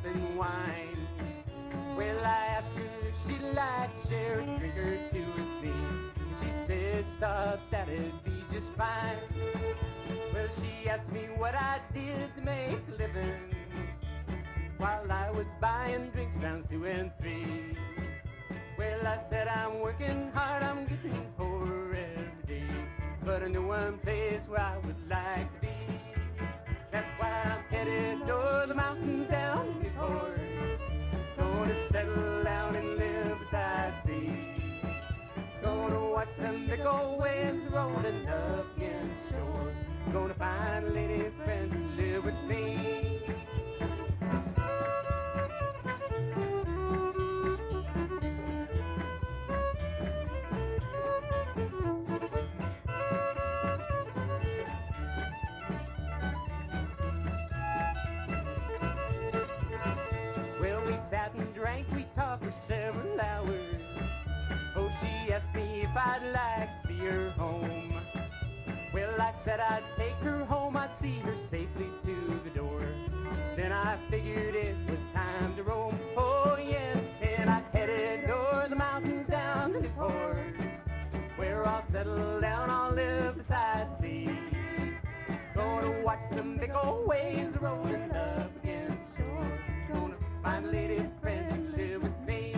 sipping wine. Well, I asked her if she'd like to share a drink or two with me, and she said she thought that'd be just fine. Well, she asked me what I did to make a living while I was buying drinks rounds 2 and 3. Well, I said I'm working hard, I'm getting poorer every day, but I know one place where I would like to be. That's why I'm headed over the mountains down to Newport. Gonna settle down and live beside the sea. Gonna watch them big old waves rolling up against the shore. Gonna find a lady friend to live with me. Sat and drank, we talked for several hours. Oh, she asked me if I'd like to see her home. Well, I said I'd take her home, I'd see her safely to the door. Then I figured it was time to roam. Oh yes, and I headed over the mountains down to Newport, where I'll settle down, I'll live beside the sea. Gonna watch them big old waves rolling up against the shore. Gonna find a lady friend to live with me.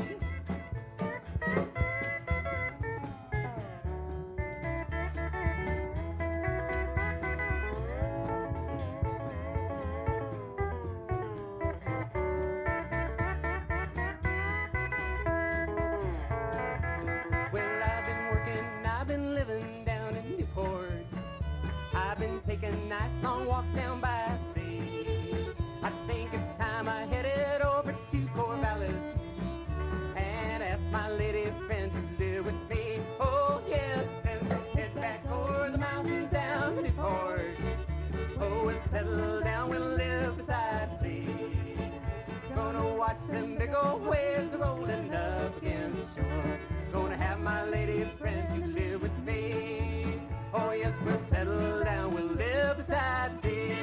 Well, I've been working, I've been living down in Newport. I've been taking nice long walks down by the sea. I think it's time I headed over to Corvallis and ask my lady friend to live with me. Oh yes, then head back over the mountains down to Newport. Oh, we'll settle down, we'll live beside the sea. Gonna watch them big old waves rolling up against the shore. Gonna have my lady friend to live with me. Oh yes, we'll settle down, we'll live beside the sea.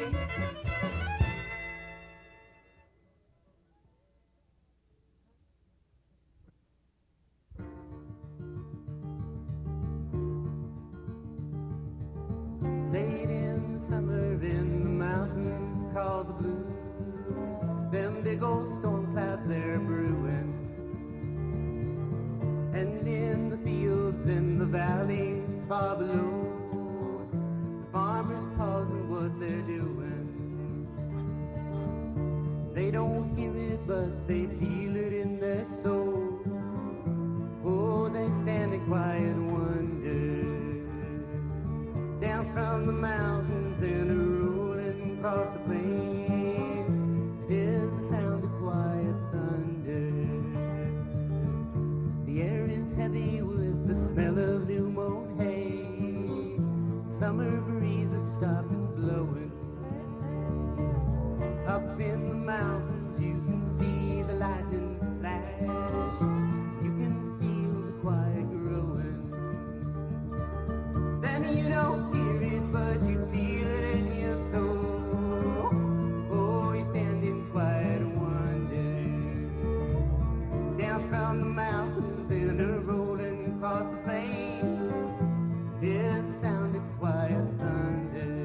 Late in summer in the mountains called the blues, them big old storm clouds they're brewing. And in the fields in the valleys far below, the farmers pausing what they're doing. They don't hear it but they feel it in their soul. Oh, they stand in quiet wonder. Down from the mountains and rolling across the plain is the sound of quiet thunder. The air is heavy with the smell of new mown hay. Summer breeze has stopped its blowing. Up in the mountains you can see the lightning's flash. You can feel the quiet growing. Then you don't hear it, but you feel it in your soul. Oh, you stand in quiet wonder. Down from the mountains and a rolling across the plain is the sound of quiet thunder.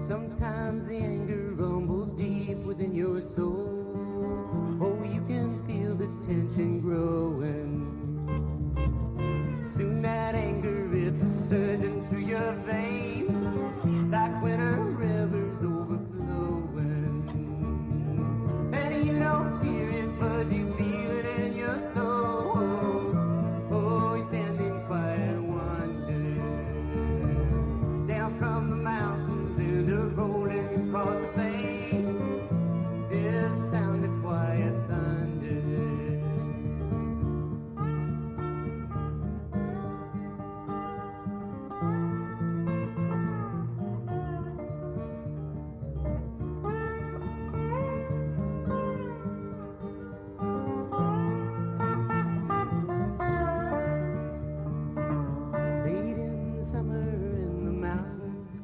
Sometimes the anger rumbles deep within your soul. Oh, you can feel the tension growing. Soon that anger, it's surging through your veins, like when a river's overflowing. And you don't hear it, but you feel it in your soul. Oh, you stand in quiet wonder. Down from the mountains and a rolling across the plain is the sound of quiet thunder.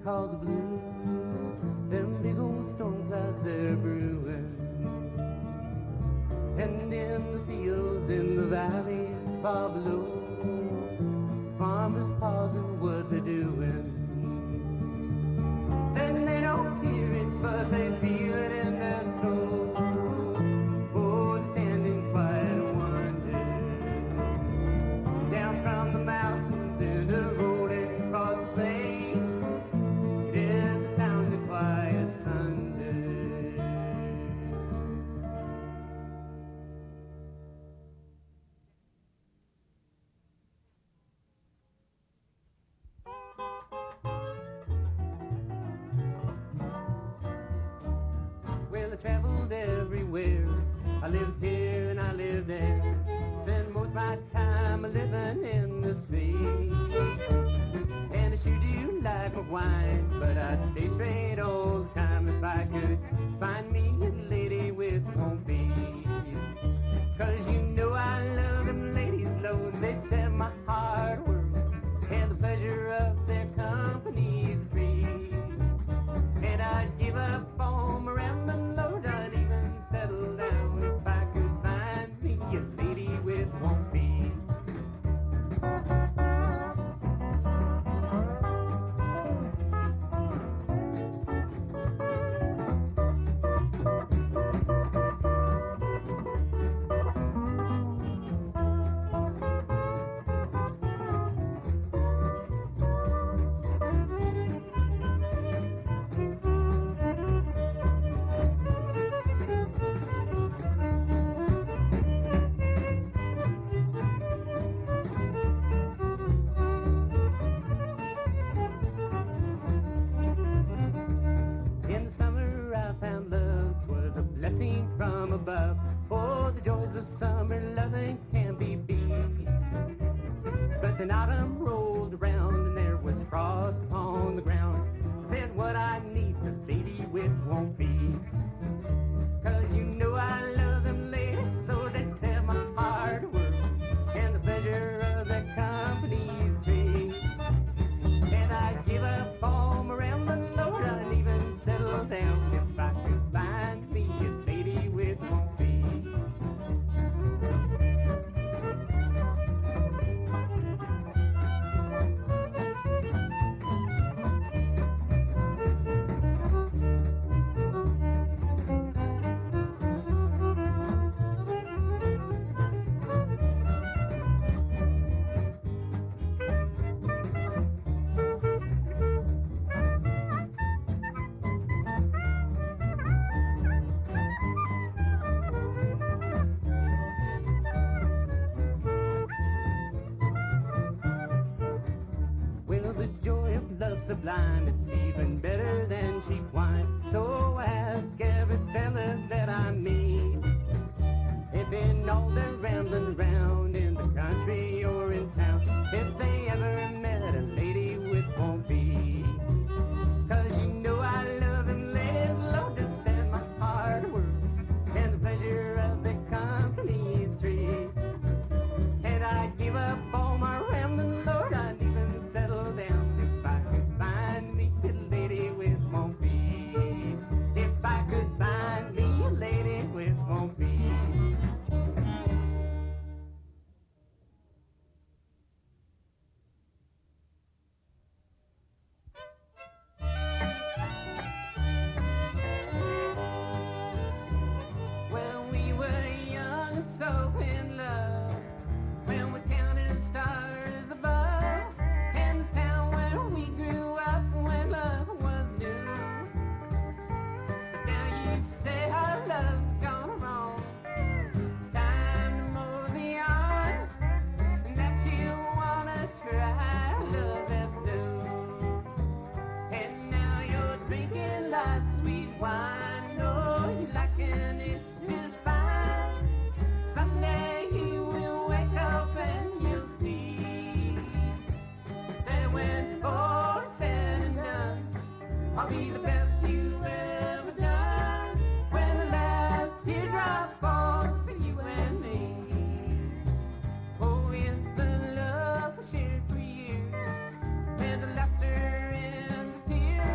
called the blues. Them big old storm clouds they're brewing. And in the fields, in the valleys far below, the farmers pausing what they're doing. Then they don't hear it, but they feel it in their soul. Oh, they're standing quiet and wonder. Down from the mountains and a rolling across the plain, it is the sound of quiet thunder. Well, I traveled everywhere. I lived here and I lived there. Spent most of my time living in the street. And I sure do like my wine, but I'd stay straight all the time if I could find me a lady with warm feet. 'Cause you know I love them ladies, Lord, they set my heart whirl, and the pleasure of their company's free. And I'd give up on my rambling, Lord, I'd even settle down if I could find me a lady with warm feet. In the summer I found love, 'twas a blessing from above. Oh, the joys of summer loving can't be beat. But then autumn rolled around and there was frost upon the ground. Said what I need's a lady with warm feet. 'Cause you know I love them ladies, though they set my heart whirl, and the pleasure of their company's treat. And I'd give up all my rambling, Lord, I'd even settle down if I could find me a lady with warm feet. Well, the joy of love sublime, it's even better than cheap wine. So ask every fella that I meet if in all their rambling around in the country or in town, if they ever met a lady with warm feet. 'Cause you know I love them ladies, Lord, to set my heart whirl, and the pleasure of their company's treat. And I'd give up all my rambling, Lord, I'd even settle down if I could find me a lady with warm feet. If I could find me a lady with warm feet. When we were young and so in love, when we counted stars above, and the town where we grew up when love was new. But now you say our love's gone wrong, it's time to mosey on, and that you wanna try love that's new. And now you're drinking like sweet wine, oh, you're liking it just fine. Someday you will wake up and you'll see that when all is said and done, I'll be the best you've ever done. When the last teardrop falls for you and me. Oh, it's the love we shared for years, and the laughter and the tears.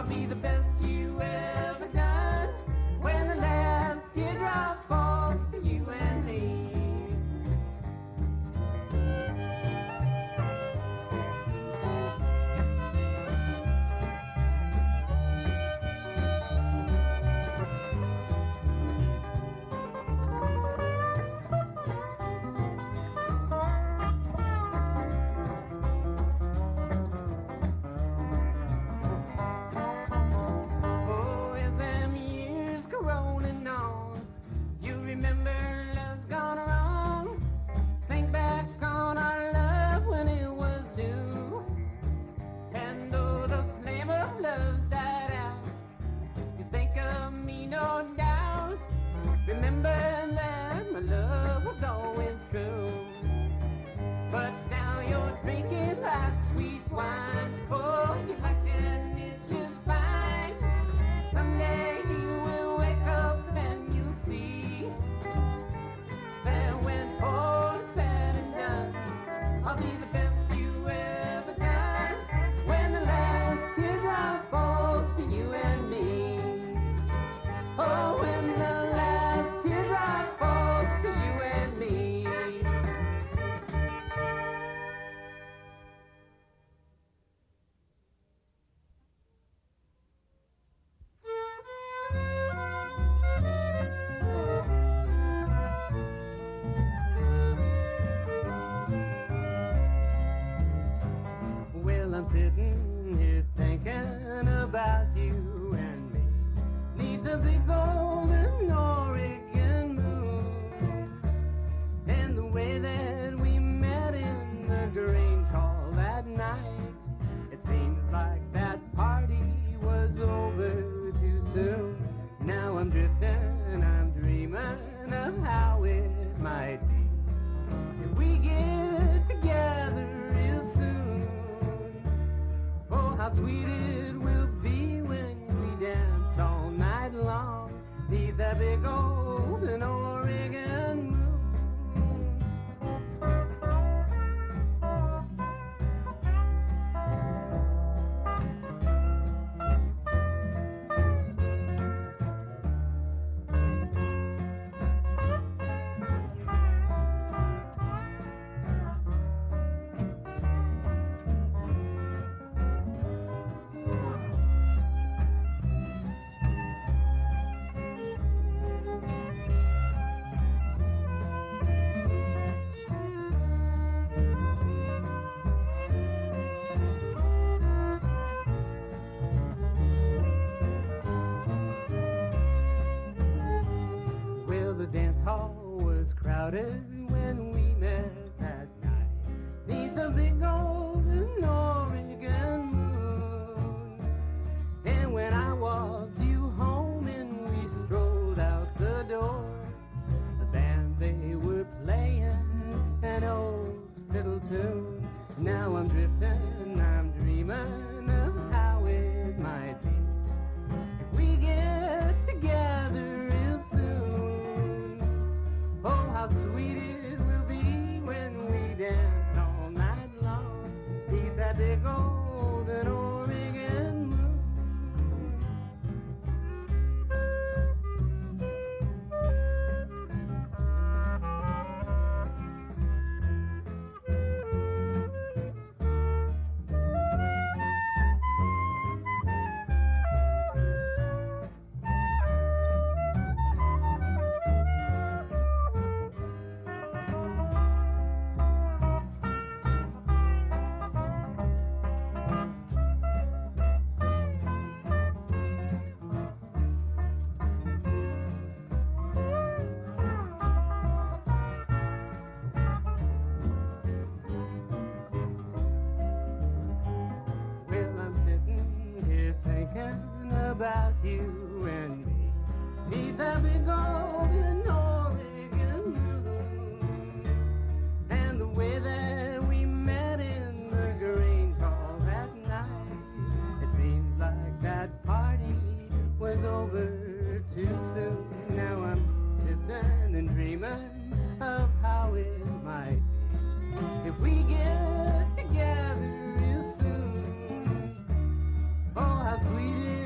I'll be the best you ever done when the last teardrop falls for you and me. I'm sitting here thinking about you and me, neath the big golden Oregon moon, and the way that we met in the Grange Hall that night. It seems like that party was over too soon. Now I'm drifting, I'm dreaming of how it might be if we get together real soon. Oh, how sweet it will be when we dance all night long, neath that big golden Oregon moon. When we met that night, neath the big golden Oregon moon. And when I walked you home and we strolled out the door, the band, they were playing an old fiddle tune. Now I'm drifting, I'm dreaming of how it might be if we get together real soon. Oh, how sweet it will be when we dance all night long, neath that big golden Oregon moon. About you and me, neath the big golden Oregon moon, and the way that we met in the Grange Hall that night. It seems like that party was over too soon. Now I'm drifting and dreaming of how it might be if we get together real soon. Oh, how sweet it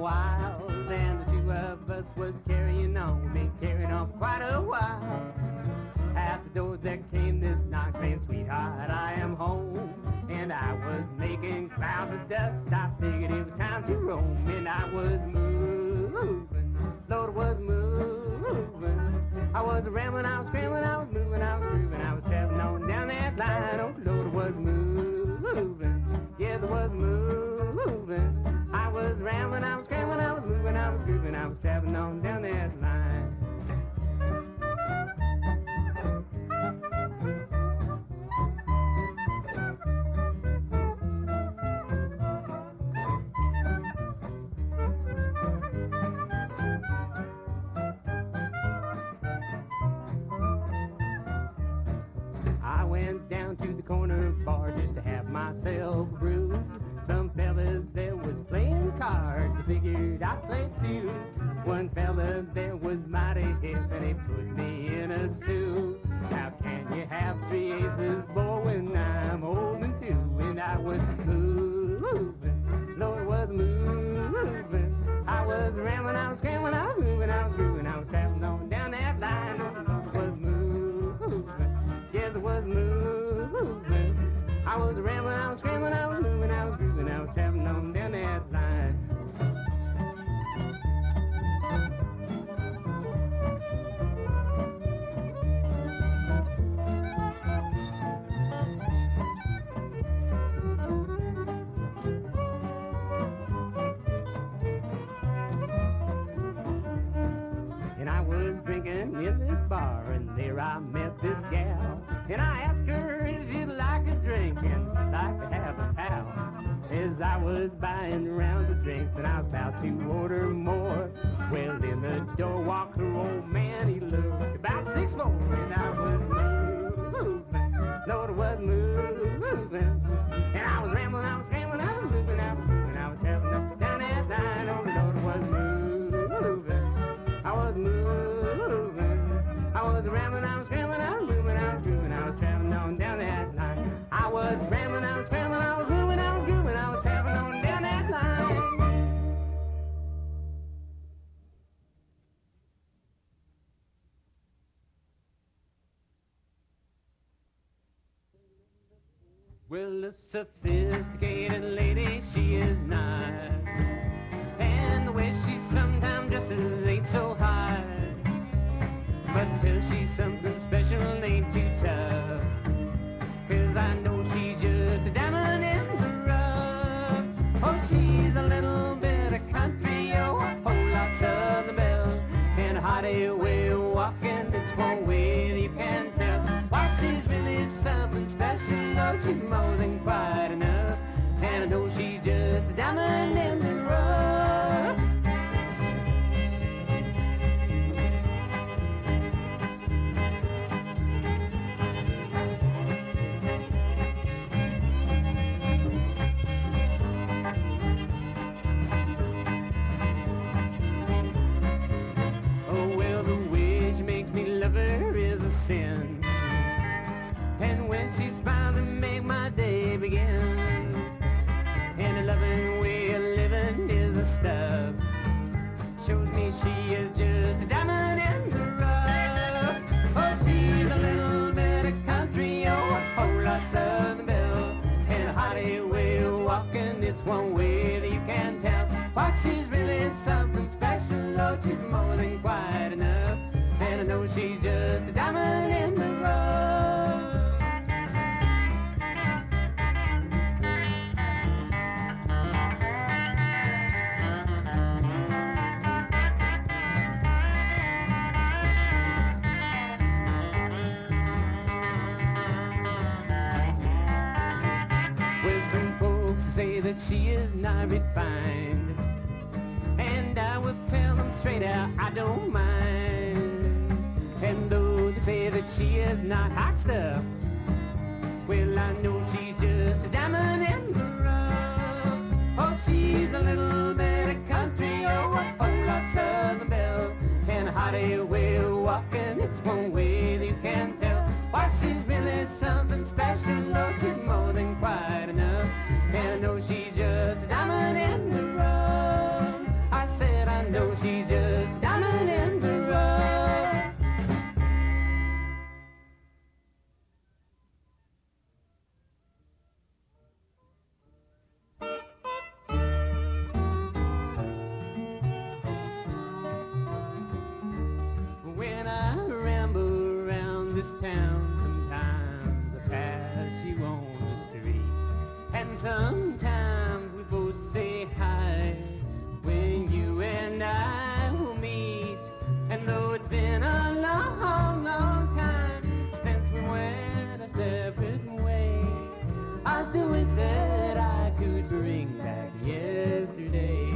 wild, and the two of us was carrying on, been carrying on quite a while. At the door there came this knock saying, sweetheart, I am home. And I was making clouds of dust. I figured it was time to roam. And I was moving, Lord, was moving. I was rambling, I was scrambling, I was moving, I was grooving. I was traveling on down that line. Oh, Lord, was moving. Yes, I was moving. I was rambling, I was scrambling, I was moving, I was grooving. I was traveling on down that line. I went down to the corner bar just to have myself a brew. Some fellas there was playing cards, I figured I'd play too. One fella there was mighty hip and he put me in a stew. How can you have three aces, boy, when I'm holding two? And I was moving, Lord, was moving. I was rambling, I was scrambling, I was moving, I was grooving. I was traveling on down that line. Oh, Lord, was moving. Yes, I was moving. I was rambling, I was scrambling, I was moving, I was grooving. I was traveling on down that line. And I was drinking in this bar, and there I met this gal. And I asked her if she'd like a drink and like to have a pal. As I was buying rounds of drinks and I was about to order more, well, in the door walked her old man. He looked about 6'4", and I was moving, Lord, it was moving. And I was rambling, I was scrambling, I was moving, I was moving. I was traveling up and down that line. Oh, Lord, it was moving. I was moving. I was rambling, I was scrambling, I was moving, I was grooving. I was traveling on down that line. I was rambling, I was scrambling, I was moving, I was grooving. I was traveling on down that line. Well, a sophisticated lady she is not, and the way she sometimes dresses ain't so hot. But to tell she's something special ain't too tough, 'cause I know she's just a diamond in the rough. Oh, she's a little bit of country, oh, a whole lot Southern belle, and a hearty way of walking, it's one way that you can tell. Why, she's really something special, oh, she's more than quite enough, and I know she's just a diamond in the rough. Sin. And when she smiles and make my day begin, and a loving way of living is the stuff, shows me she is just a diamond in the rough. Oh, she's a little bit of country, oh, a whole lot Southern belle, and a hearty way of walking, it's one way that you can tell. Why, she's really something special, oh, she's more than quite enough, and I know she's just a diamond in the rough. Well, some folks say that she is not refined, and I will tell them straight out I don't mind. And though they say that she is not hot stuff, well, I know she's just a diamond in the rough. Oh, she's a little bit of country, oh, a whole lot Southern belle, and a hearty way of walking, it's one way that you can tell. Why, she's really something special, oh, she's more than quite enough, and I know she's just a diamond in the rough. this town. Sometimes I pass you on the street, and sometimes we both say hi when you and I will meet. And though it's been a long, long time since we went a separate way, I still wish that I could bring back yesterday.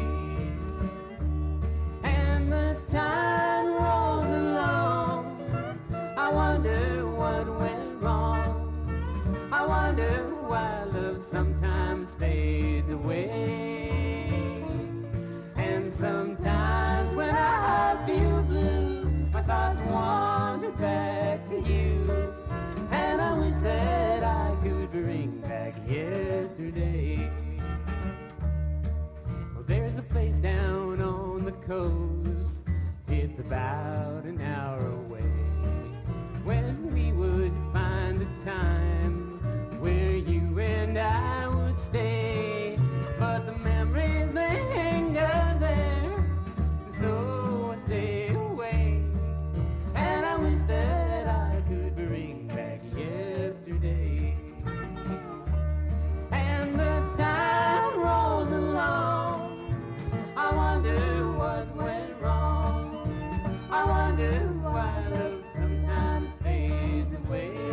And the time rolls along, I wonder what went wrong. I wonder why love sometimes fades away. And sometimes when I feel blue, my thoughts wander back to you. And I wish that I could bring back yesterday. Well, there's a place down on the coast, it's about an hour away, when we would find a time where you and I would stay. But the memories, they linger there, so I stay away. And I wish that I could bring back yesterday. And the time rolls along, I wonder what went wrong. I wonder why love sometimes fades away.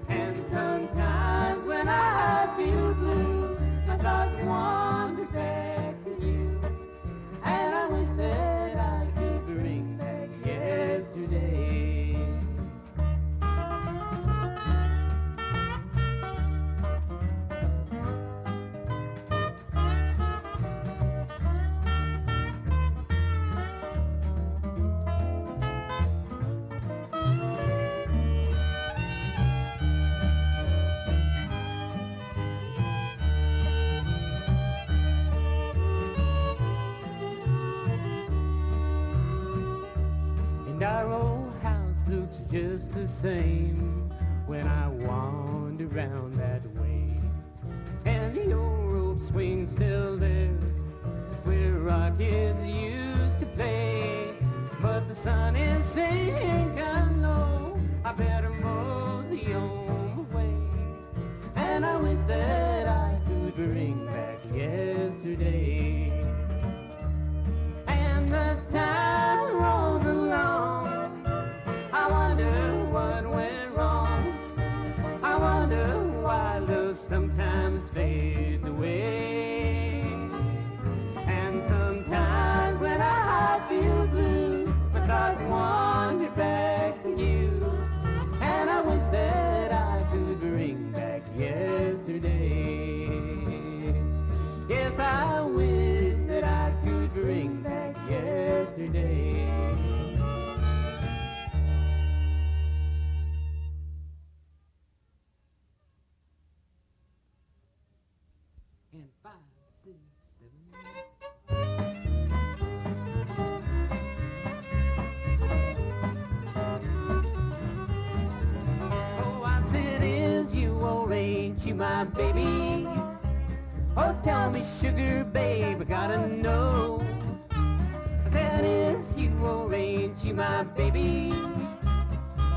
And sometimes when I feel blue, my thoughts wander back to you. And I wish that I could bring back yesterday. And our old house looks just the same when I wander around that way. And the old rope swing's still there where our kids used to play. But the sun is sinking low, I better mosey on my way. And I wish that I could bring back yesterday. And the time rolls along, I wonder what went wrong. I wonder why love sometimes fades away. And sometimes when I feel blue, my thoughts wander back to you. And I wish that I could bring back yesterday. Yes, I wish that I could bring back yesterday. And 5, 6, 7. Oh, I said, is you or ain't you my baby? Oh, tell me, sugar babe, I gotta know. I said, is you or ain't you my baby?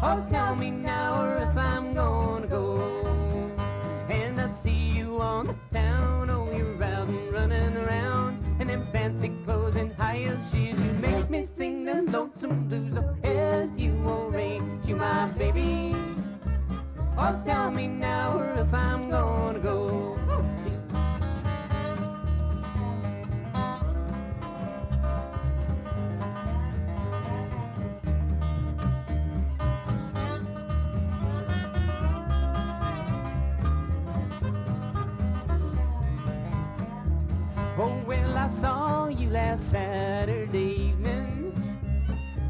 Oh, tell me now or else I'm gonna go. And I see you on the town, oh, you're out and running around in them fancy clothes and high heel shoes. You make me sing them lonesome blues. Oh, is you or ain't you my baby? Oh, tell me now or else I'm gonna go. Oh, well, I saw you last Saturday evening,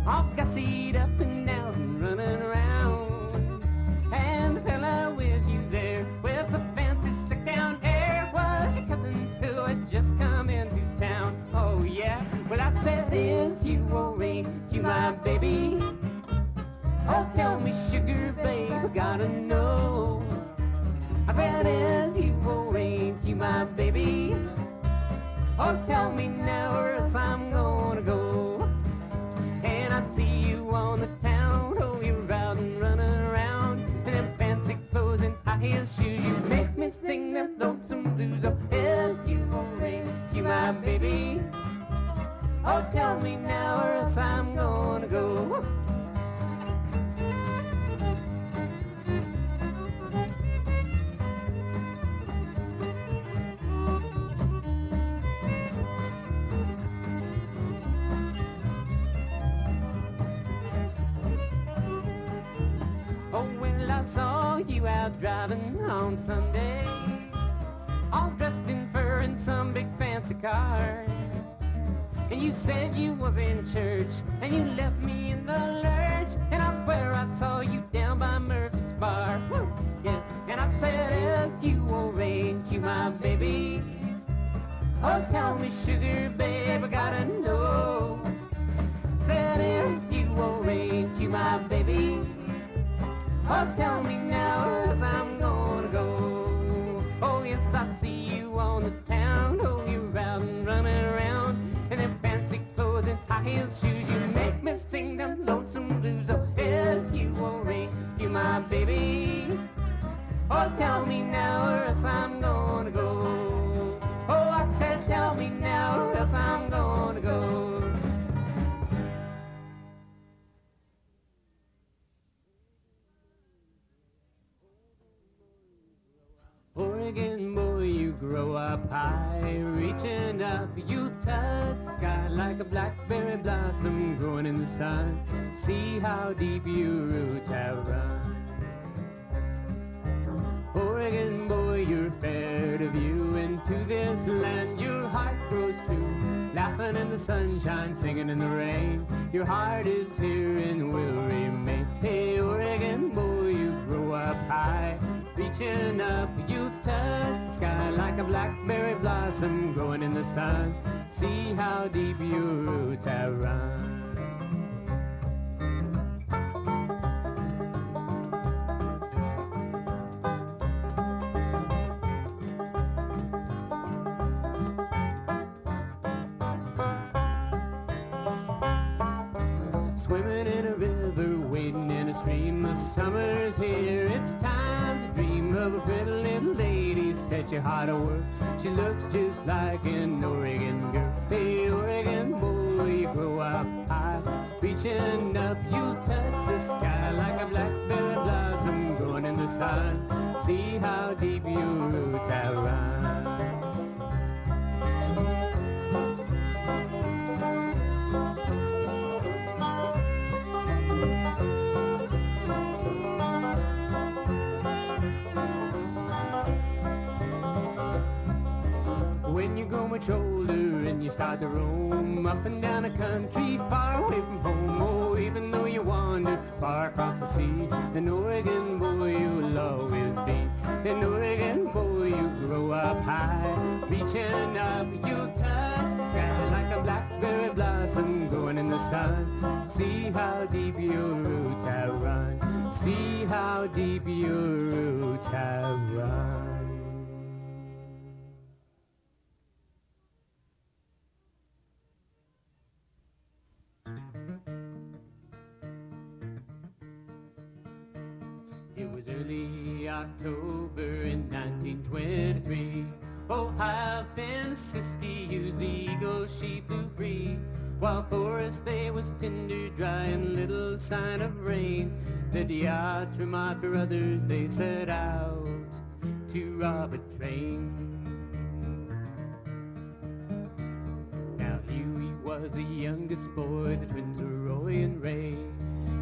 all gussied up and out and running around. And the fella with you there with the fancy stick down hair was your cousin who had just come into town. Oh, yeah, well, I said, is you or ain't you my baby? Oh, tell me, sugar babe, I gotta know. I said, is you or ain't you my baby? Oh, tell me now or else I'm gonna go. And I see you on the town, oh, out driving on Sunday, all dressed in fur in some big fancy car. And you said you was in church, and you left me in the lurch, and I swear I saw you down by Murphy's bar. Woo! Yeah. And I said, S-U-O-H-U, my baby. Oh, tell me, sugar babe, I gotta know. Said, S-U-O-H-U, my baby. Oh, tell me now, or else I'm gonna go. Oh, yes, I see you on the town. Oh, you're out and running around in them fancy clothes and high heel shoes. You make me sing them lonesome blues. Oh, S-U-O-H-U, my baby. Oh, tell me now, or else I'm gonna go. Oh, I said, tell me now, or else I'm gonna go. Oregon boy, you grow up high, reaching up, you touch the sky like a blackberry blossom growing in the sun. See how deep your roots have run. Oregon boy, you're fair to view, into this land your heart grows true. Laughing in the sunshine, singing in the rain, your heart is here and will remain. Hey, Oregon boy, you grow up high, reaching up, you touch the sky like a blackberry blossom growing in the sun. See how deep your roots have run. Swimming in a river, wading in a stream, the summer's here, it's time to dream of a pretty little lady, set your heart at work. She looks just like an Oregon girl. Hey, Oregon boy, you grow up high, reaching up, you touch the sky like a blackberry blossom growing in the sun. See how deep your roots have run. Much older and you start to roam up and down a country far away from home. Oh, even though you wander far across the sea, an Oregon boy you'll always be. An Oregon boy, you grow up high, reaching up, you'll touch the sky like a blackberry blossom growing in the sun. See how deep your roots have run. See how deep your roots have run. It was early October in 1923. Ohio and Siskiyou's the eagle, she flew free. While forests they was tinder dry and little sign of rain. The Diatremont brothers they set out to rob a train. Now Huey was the youngest boy, the twins were Roy and Ray.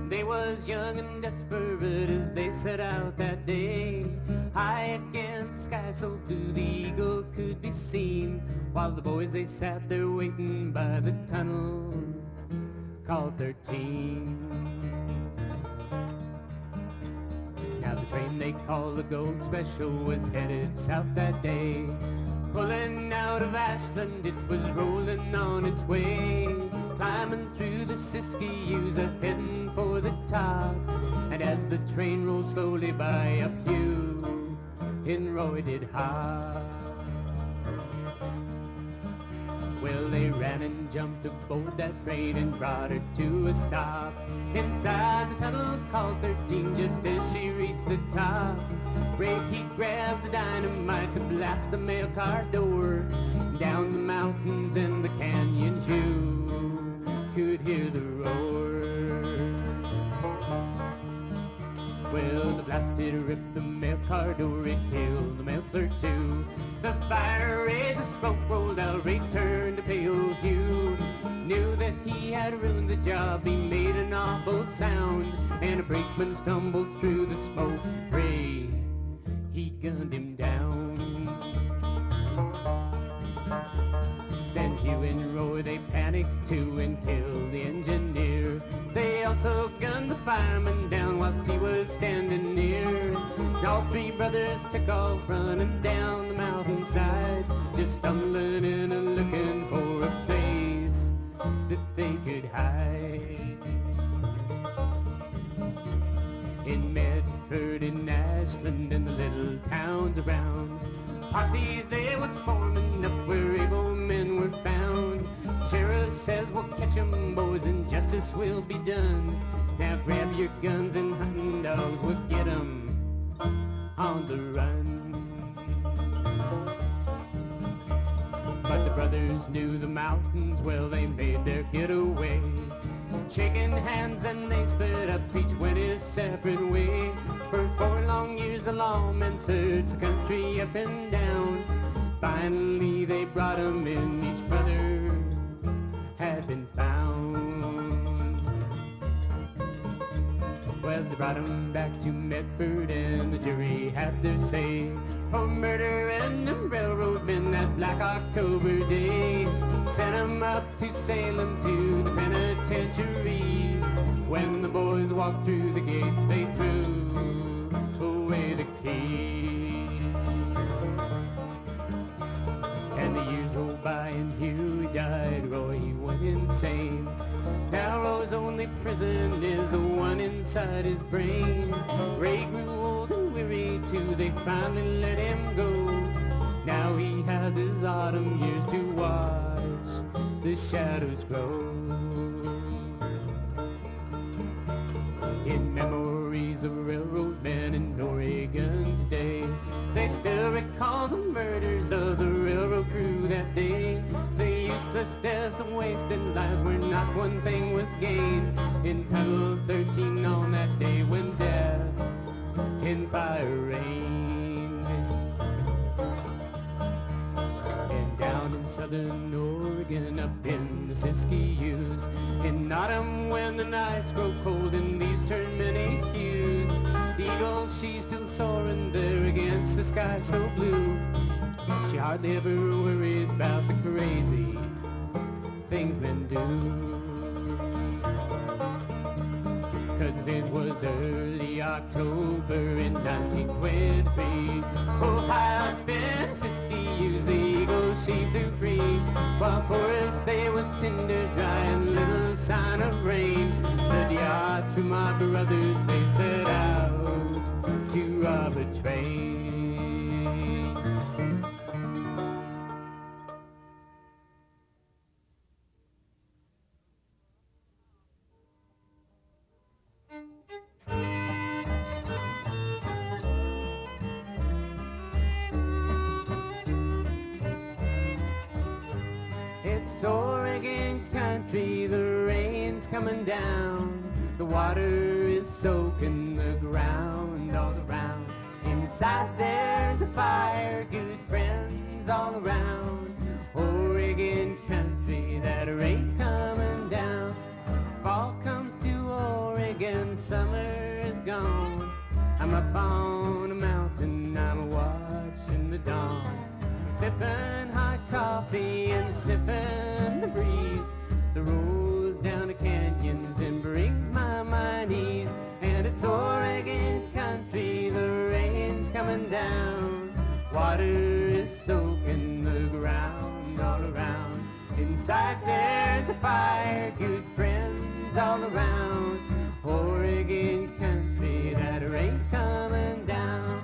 They was young and desperate as they set out that day. High against the sky so blue the eagle could be seen, while the boys they sat there waiting by the tunnel called 13. Now the train they call the Gold Special was headed south that day. Pulling out of Ashland, it was rolling on its way, climbing through the Siskiyous, heading for the top. And as the train rolled slowly by, up Hugh and Roy did hop. Well, they ran and jumped aboard that train and brought her to a stop. Inside the tunnel called 13, just as she reached the top. Ray, he grabbed the dynamite to blast the mail car door. Down the mountains and the canyons you could hear the roar. Well, the blast did rip the mail car door, it killed the mail clerk too. The fire raged, the smoke rolled out, Ray turned to pale Hugh. Knew that he had ruined the job, he made an awful sound, and a brakeman stumbled through the smoke. Ray gunned him down. Then Hugh and Roy, they panicked too and killed the engineer. They also gunned the fireman down whilst he was standing near. All three brothers took off running down the mountainside, just stumbling in and looking for a place that they could hide. In Medford and Ashland and the little towns around, posses they was forming up where able men were found. Sheriff says we'll catch 'em, boys, and justice will be done. Now grab your guns and hunting dogs, we'll get 'em on the run. But the brothers knew the mountains well, they made their getaway. Shaking hands and they split up, each went his separate way. For 4 long years the lawmen searched the country up and down. Finally they brought 'em in, each brother had been found. Well, they brought 'em back to Medford and the jury had their say for murder and the railroad men that black October day. Sent 'em up to Salem to the penitentiary. When the boys walked through the gates, they threw away the key. And the years rolled by and Hugh died, Roy he went insane. Now Roy's only prison is the one inside his brain. Ray grew old and weary too, they finally let him go. Now he has his autumn years to watch the shadows grow. In memories of railroad men in Oregon today, they still recall the murders of the railroad crew that day. The useless deaths, the wasted lives where not one thing was gained. In Tunnel 13 on that day when death in fire reigned. And down in southern Oregon, up in the Siskiyous, in autumn when the nights grow cold and leaves turn many hues, the eagle, she's still soaring there against the sky so blue. She hardly ever worries about the crazy things men do. 'Cause it was early October in 1923. Oh, high up in Siskiyous, the eagle she flew free. While forests they was tinder dry and little sign of rain. The Diatra, my brothers, they set out to rob a train. It's Oregon country, the rain's coming down. The water is soaking the ground all around. Inside there's a fire, good friends all around. Oregon country, that rain coming down. Fall comes to Oregon, summer is gone. I'm up on a mountain, I'm watching the dawn. Sipping hot coffee and sniffing the breeze that rolls down the canyons and brings my mind ease. And it's Oregon country, the rain's coming down. Water is soaking the ground all around. Inside there's a fire, good friends all around. Oregon country, that rain coming down.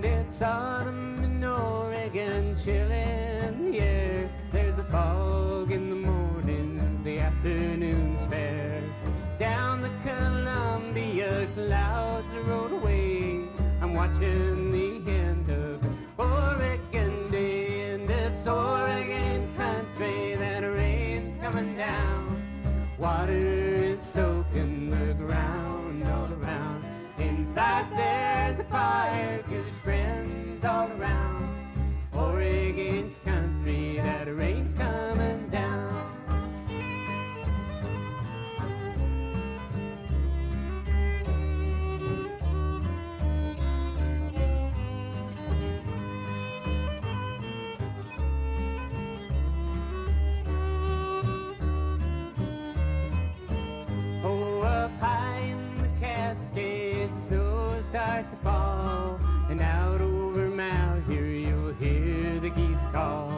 It's autumn in Oregon, chill in the air. There's a fog in the mornings, the afternoon's fair. Down the Columbia, clouds are rolled away. I'm watching the end of Oregon day, and it's Oregon country, that rain's coming down. Water is soaking the ground all around. Inside fire, good friends all around. Oregon country, that rain coming down. Oh, up high in the Cascades, snow start to fall, and out over Mount here you'll hear the geese call.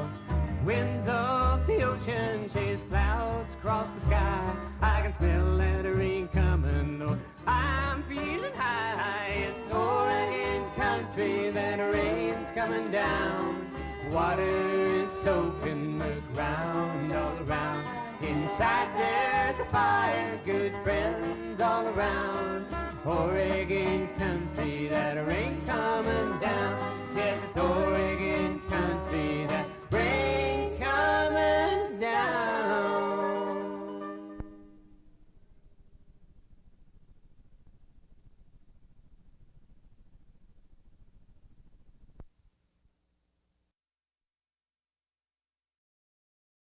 Winds of the ocean chase clouds across the sky. I can smell that rain coming, oh, I'm feeling high. It's Oregon country, that rain's coming down. Water is soaking the ground all around. Inside there's a fire, good friends all around. Oregon country.